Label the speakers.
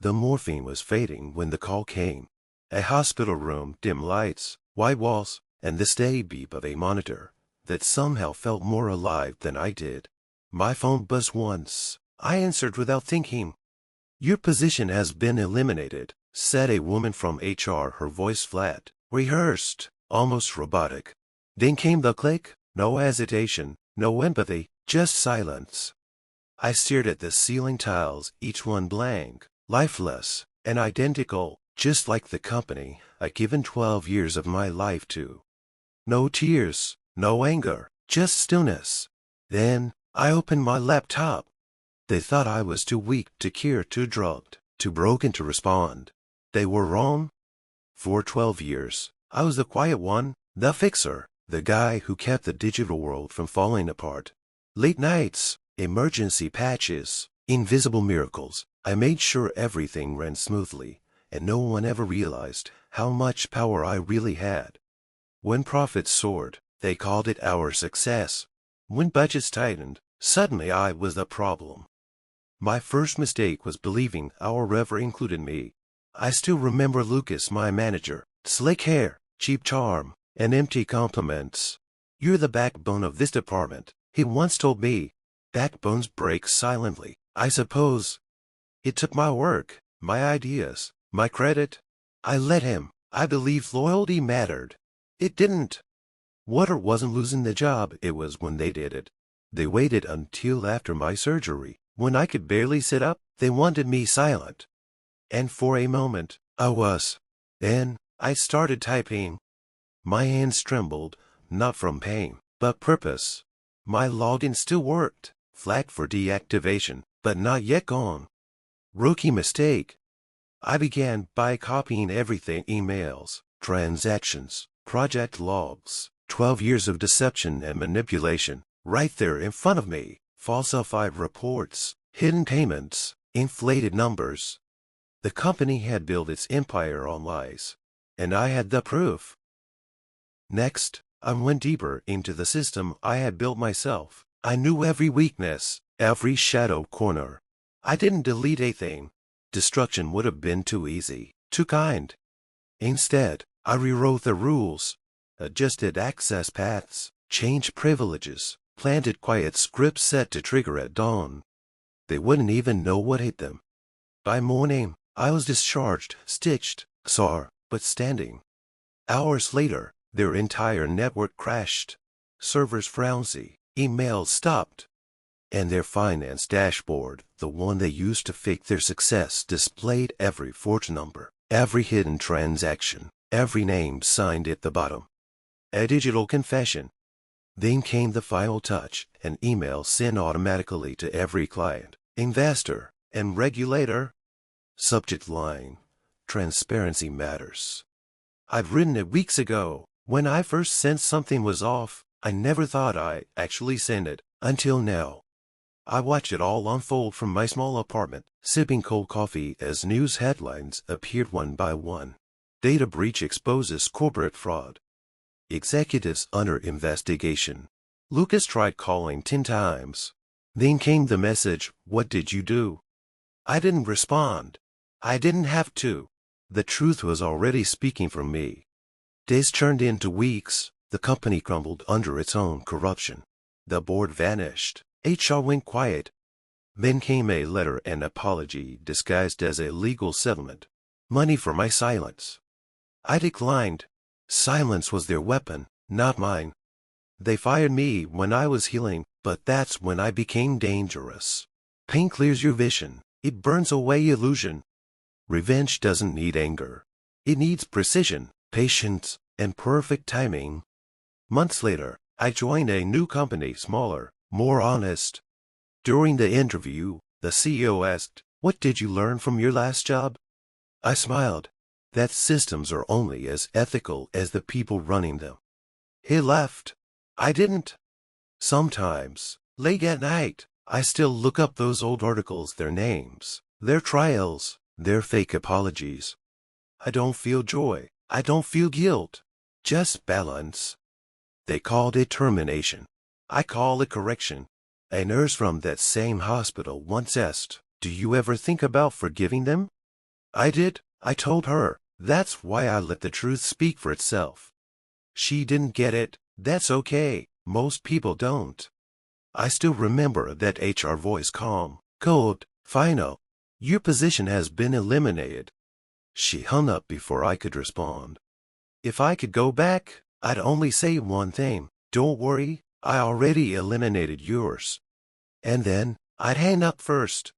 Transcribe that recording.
Speaker 1: The morphine was fading when the call came. A hospital room, dim lights, white walls, and the steady beep of a monitor that somehow felt more alive than I did. My phone buzzed once. I answered without thinking. "Your position has been eliminated," said a woman from HR, her voice flat, rehearsed, almost robotic. Then came the click, no hesitation, no empathy, just silence. I stared at the ceiling tiles, each one blank, lifeless, and identical, just like the company I'd given 12 years of my life to. No tears, no anger, just stillness. Then I opened my laptop. They thought I was too weak to care, too drugged, too broken to respond. They were wrong. For 12 years, I was the quiet one, the fixer, the guy who kept the digital world from falling apart. Late nights, emergency patches, invisible miracles. I made sure everything ran smoothly, and no one ever realized how much power I really had. When profits soared, they called it our success. When budgets tightened, suddenly I was the problem. My first mistake was believing our rever included me. I still remember Lucas, my manager. Slick hair, cheap charm, and empty compliments. "You're the backbone of this department," he once told me. Backbones break silently, I suppose. It took my work, my ideas, my credit. I let him. I believed loyalty mattered. It didn't. Water wasn't losing the job, it was when they did it. They waited until after my surgery. When I could barely sit up, they wanted me silent. And for a moment, I was. Then I started typing. My hands trembled, not from pain, but purpose. My login still worked, flagged for deactivation, but not yet gone. Rookie mistake. I began by copying everything: emails, transactions, project logs, 12 years of deception and manipulation, right there in front of me. Falsified reports, hidden payments, inflated numbers. The company had built its empire on lies, and I had the proof. Next, I went deeper into the system I had built myself. I knew every weakness, every shadow corner. I didn't delete a thing. Destruction would have been too easy, too kind. Instead, I rewrote the rules, adjusted access paths, changed privileges, planted quiet scripts set to trigger at dawn. They wouldn't even know what hit them. By morning, I was discharged, stitched, sore, but standing. Hours later, their entire network crashed. Servers frowsy, emails stopped. And their finance dashboard, the one they used to fake their success, displayed every fortune number, every hidden transaction, every name signed at the bottom. A digital confession. Then came the final touch, an email sent automatically to every client, investor, and regulator. Subject line: Transparency matters. I'd written it weeks ago. When I first sensed something was off, I never thought I actually sent it, until now. I watched it all unfold from my small apartment, sipping cold coffee as news headlines appeared one by one. Data breach exposes corporate fraud. Executives under investigation. Lucas tried calling 10 times. Then came the message, "What did you do?" I didn't respond. I didn't have to. The truth was already speaking for me. Days turned into weeks. The company crumbled under its own corruption. The board vanished. HR went quiet. Then came a letter, an apology disguised as a legal settlement. Money for my silence. I declined. Silence was their weapon, not mine. They fired me when I was healing, but that's when I became dangerous. Pain clears your vision. It burns away illusion. Revenge doesn't need anger. It needs precision, patience, and perfect timing. Months later, I joined a new company, smaller, more honest. During the interview, the CEO asked, "What did you learn from your last job?" I smiled. That systems are only as ethical as the people running them. He laughed. I didn't. Sometimes, late at night, I still look up those old articles, their names, their trials, their fake apologies. I don't feel joy. I don't feel guilt. Just balance. They called it termination. I call it correction. A nurse from that same hospital once asked, "Do you ever think about forgiving them?" I did, I told her. That's why I let the truth speak for itself. She didn't get it. That's okay. Most people don't. I still remember that HR voice, calm, cold, final. Your position has been eliminated. She hung up before I could respond. If I could go back, I'd only say one thing. Don't worry, I already eliminated yours. And then I'd hang up first.